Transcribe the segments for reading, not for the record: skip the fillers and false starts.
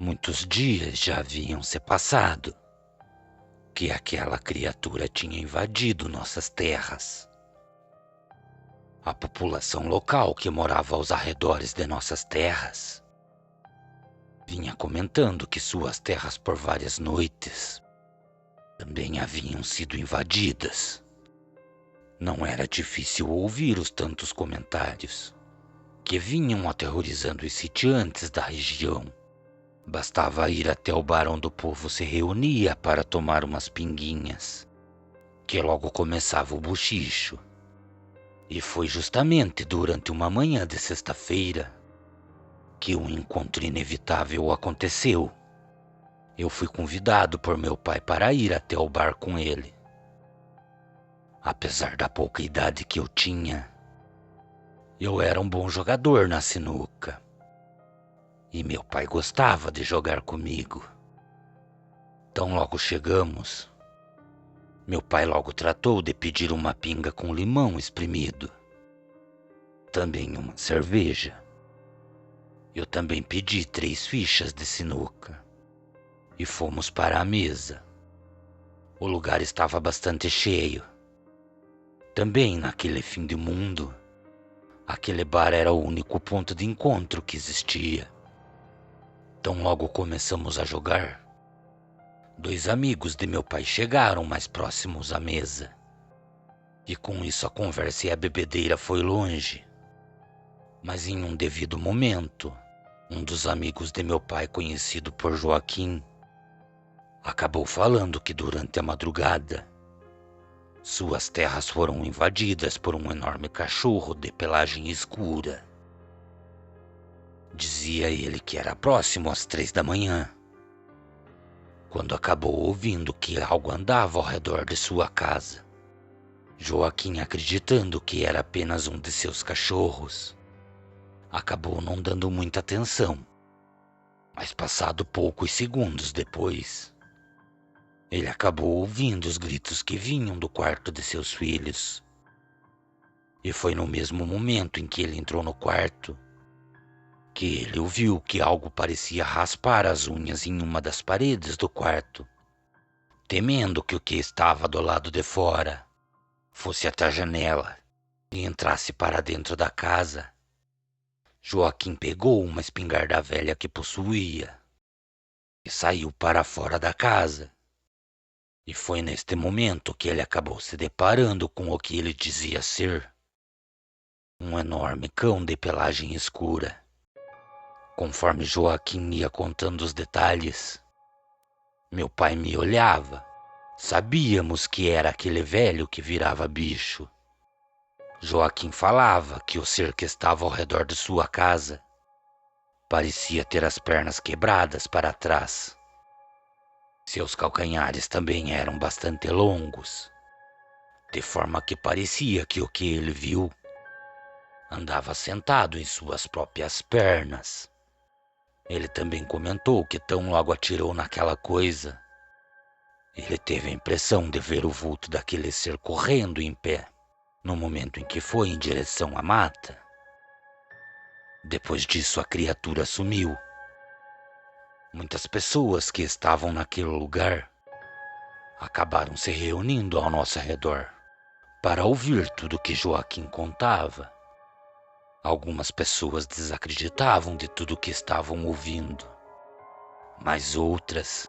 Muitos dias já haviam se passado que aquela criatura tinha invadido nossas terras. A população local que morava aos arredores de nossas terras vinha comentando que suas terras por várias noites também haviam sido invadidas. Não era difícil ouvir os tantos comentários que vinham aterrorizando os sitiantes da região. Bastava ir até o bar onde o povo se reunia para tomar umas pinguinhas, que logo começava o bochicho. E foi justamente durante uma manhã de sexta-feira que um encontro inevitável aconteceu. Eu fui convidado por meu pai para ir até o bar com ele. Apesar da pouca idade que eu tinha, eu era um bom jogador na sinuca. E meu pai gostava de jogar comigo. Tão logo chegamos, meu pai logo tratou de pedir uma pinga com limão espremido. Também uma cerveja. Eu também pedi 3 fichas de sinuca. E fomos para a mesa. O lugar estava bastante cheio. Também naquele fim do mundo, aquele bar era o único ponto de encontro que existia. Tão logo começamos a jogar, 2 amigos de meu pai chegaram mais próximos à mesa. E com isso a conversa e a bebedeira foi longe. Mas em um devido momento, um dos amigos de meu pai, conhecido por Joaquim, acabou falando que durante a madrugada, suas terras foram invadidas por um enorme cachorro de pelagem escura. Dizia ele que era próximo às 3 da manhã, quando acabou ouvindo que algo andava ao redor de sua casa. Joaquim, acreditando que era apenas um de seus cachorros, acabou não dando muita atenção. Mas passado poucos segundos depois, ele acabou ouvindo os gritos que vinham do quarto de seus filhos. E foi no mesmo momento em que ele entrou no quarto que ele ouviu que algo parecia raspar as unhas em uma das paredes do quarto. Temendo que o que estava do lado de fora fosse até a janela e entrasse para dentro da casa, Joaquim pegou uma espingarda velha que possuía e saiu para fora da casa. E foi neste momento que ele acabou se deparando com o que ele dizia ser um enorme cão de pelagem escura. Conforme Joaquim ia contando os detalhes, meu pai me olhava. Sabíamos que era aquele velho que virava bicho. Joaquim falava que o ser que estava ao redor de sua casa parecia ter as pernas quebradas para trás. Seus calcanhares também eram bastante longos, de forma que parecia que o que ele viu andava sentado em suas próprias pernas. Ele também comentou que tão logo atirou naquela coisa, ele teve a impressão de ver o vulto daquele ser correndo em pé, no momento em que foi em direção à mata. Depois disso, a criatura sumiu. Muitas pessoas que estavam naquele lugar acabaram se reunindo ao nosso redor para ouvir tudo o que Joaquim contava. Algumas pessoas desacreditavam de tudo o que estavam ouvindo, mas outras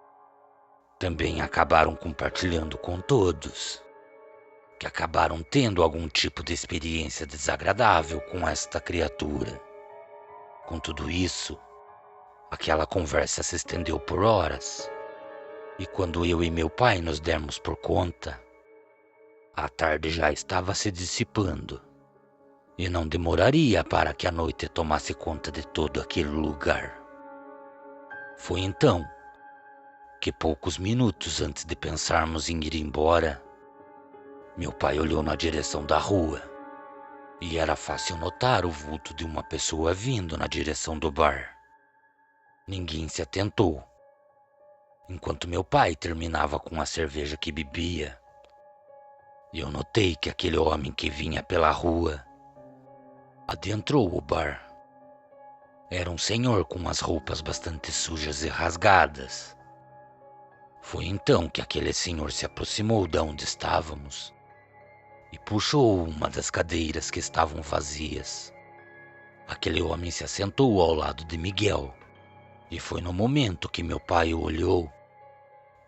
também acabaram compartilhando com todos, que acabaram tendo algum tipo de experiência desagradável com esta criatura. Com tudo isso, aquela conversa se estendeu por horas, e quando eu e meu pai nos demos por conta, a tarde já estava se dissipando, e não demoraria para que a noite tomasse conta de todo aquele lugar. Foi então que, poucos minutos antes de pensarmos em ir embora, meu pai olhou na direção da rua, e era fácil notar o vulto de uma pessoa vindo na direção do bar. Ninguém se atentou. Enquanto meu pai terminava com a cerveja que bebia, eu notei que aquele homem que vinha pela rua adentrou o bar. Era um senhor com as roupas bastante sujas e rasgadas. Foi então que aquele senhor se aproximou de onde estávamos e puxou uma das cadeiras que estavam vazias. Aquele homem se assentou ao lado de Miguel, e foi no momento que meu pai o olhou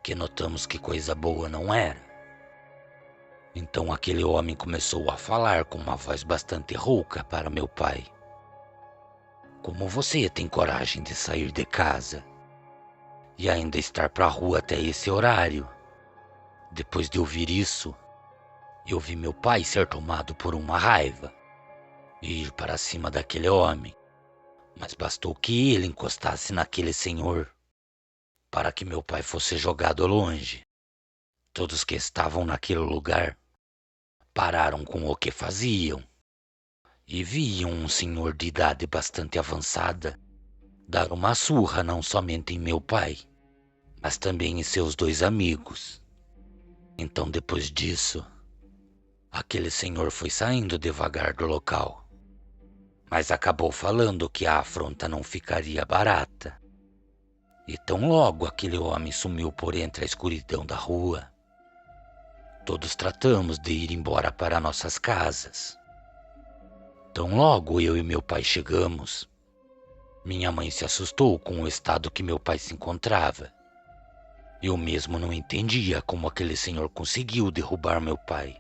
que notamos que coisa boa não era. Então aquele homem começou a falar com uma voz bastante rouca para meu pai. Como você tem coragem de sair de casa e ainda estar para a rua até esse horário? Depois de ouvir isso, eu vi meu pai ser tomado por uma raiva e ir para cima daquele homem. Mas bastou que ele encostasse naquele senhor para que meu pai fosse jogado longe. Todos que estavam naquele lugar pararam com o que faziam e viam um senhor de idade bastante avançada dar uma surra não somente em meu pai, mas também em seus dois amigos. Então, depois disso, aquele senhor foi saindo devagar do local, mas acabou falando que a afronta não ficaria barata. E tão logo aquele homem sumiu por entre a escuridão da rua, todos tratamos de ir embora para nossas casas. Tão logo eu e meu pai chegamos, minha mãe se assustou com o estado que meu pai se encontrava. Eu mesmo não entendia como aquele senhor conseguiu derrubar meu pai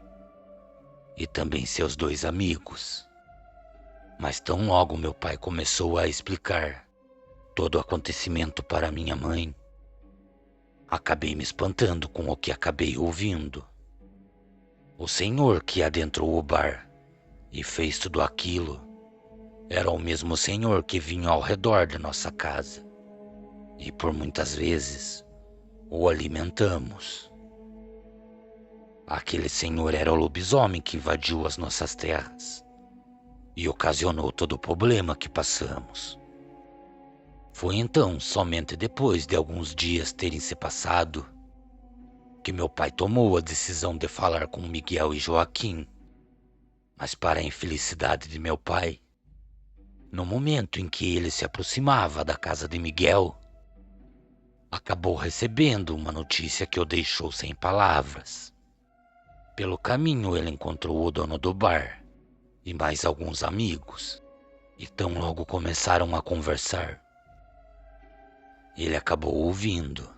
e também seus dois amigos. Mas tão logo meu pai começou a explicar todo o acontecimento para minha mãe, acabei me espantando com o que acabei ouvindo. O senhor que adentrou o bar e fez tudo aquilo era o mesmo senhor que vinha ao redor de nossa casa e por muitas vezes o alimentamos. Aquele senhor era o lobisomem que invadiu as nossas terras e ocasionou todo o problema que passamos. Foi então, somente depois de alguns dias terem se passado, que meu pai tomou a decisão de falar com Miguel e Joaquim. Mas para a infelicidade de meu pai, no momento em que ele se aproximava da casa de Miguel, acabou recebendo uma notícia que o deixou sem palavras. Pelo caminho ele encontrou o dono do bar e mais alguns amigos, e tão logo começaram a conversar. Ele acabou ouvindo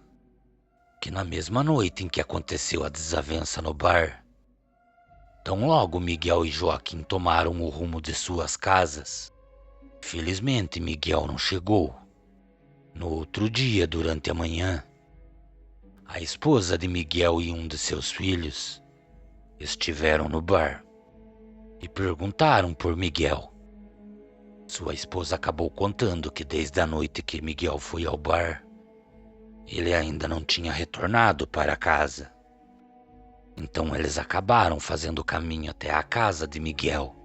que na mesma noite em que aconteceu a desavença no bar, tão logo Miguel e Joaquim tomaram o rumo de suas casas. Felizmente Miguel não chegou. No outro dia, durante a manhã, a esposa de Miguel e um de seus filhos estiveram no bar e perguntaram por Miguel. Sua esposa acabou contando que desde a noite que Miguel foi ao bar, ele ainda não tinha retornado para casa. Então eles acabaram fazendo o caminho até a casa de Miguel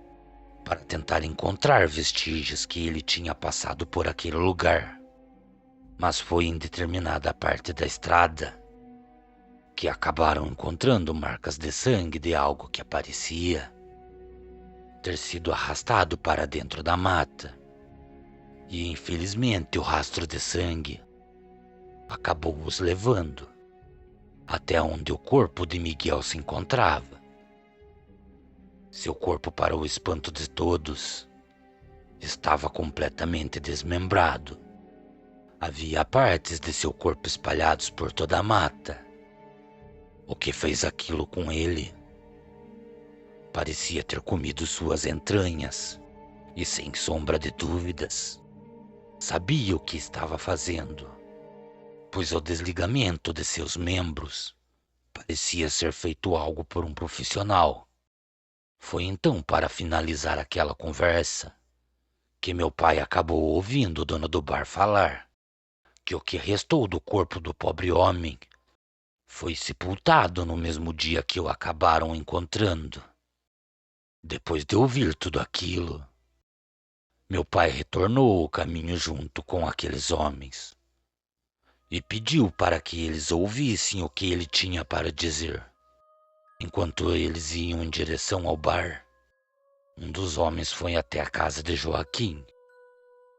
para tentar encontrar vestígios que ele tinha passado por aquele lugar. Mas foi em determinada parte da estrada que acabaram encontrando marcas de sangue de algo que parecia ter sido arrastado para dentro da mata. E infelizmente o rastro de sangue acabou os levando até onde o corpo de Miguel se encontrava. Seu corpo, para o espanto de todos, estava completamente desmembrado. Havia partes de seu corpo espalhados por toda a mata. O que fez aquilo com ele parecia ter comido suas entranhas e, sem sombra de dúvidas, sabia o que estava fazendo, pois o desligamento de seus membros parecia ser feito algo por um profissional. Foi então, para finalizar aquela conversa, que meu pai acabou ouvindo o dono do bar falar que o que restou do corpo do pobre homem foi sepultado no mesmo dia que o acabaram encontrando. Depois de ouvir tudo aquilo, meu pai retornou o caminho junto com aqueles homens e pediu para que eles ouvissem o que ele tinha para dizer. Enquanto eles iam em direção ao bar, um dos homens foi até a casa de Joaquim,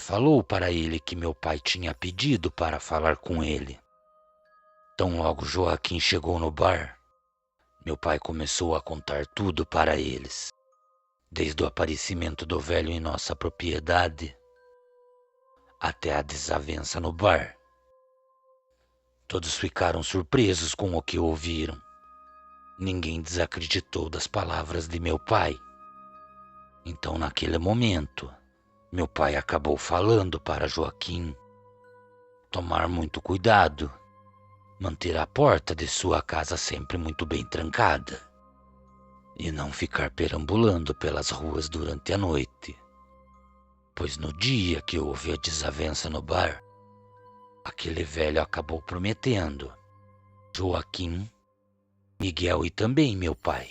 falou para ele que meu pai tinha pedido para falar com ele. Tão logo Joaquim chegou no bar, meu pai começou a contar tudo para eles, desde o aparecimento do velho em nossa propriedade até a desavença no bar. Todos ficaram surpresos com o que ouviram. Ninguém desacreditou das palavras de meu pai. Então, naquele momento, meu pai acabou falando para Joaquim tomar muito cuidado, manter a porta de sua casa sempre muito bem trancada e não ficar perambulando pelas ruas durante a noite, pois no dia que houve a desavença no bar, aquele velho acabou prometendo Joaquim, Miguel e também meu pai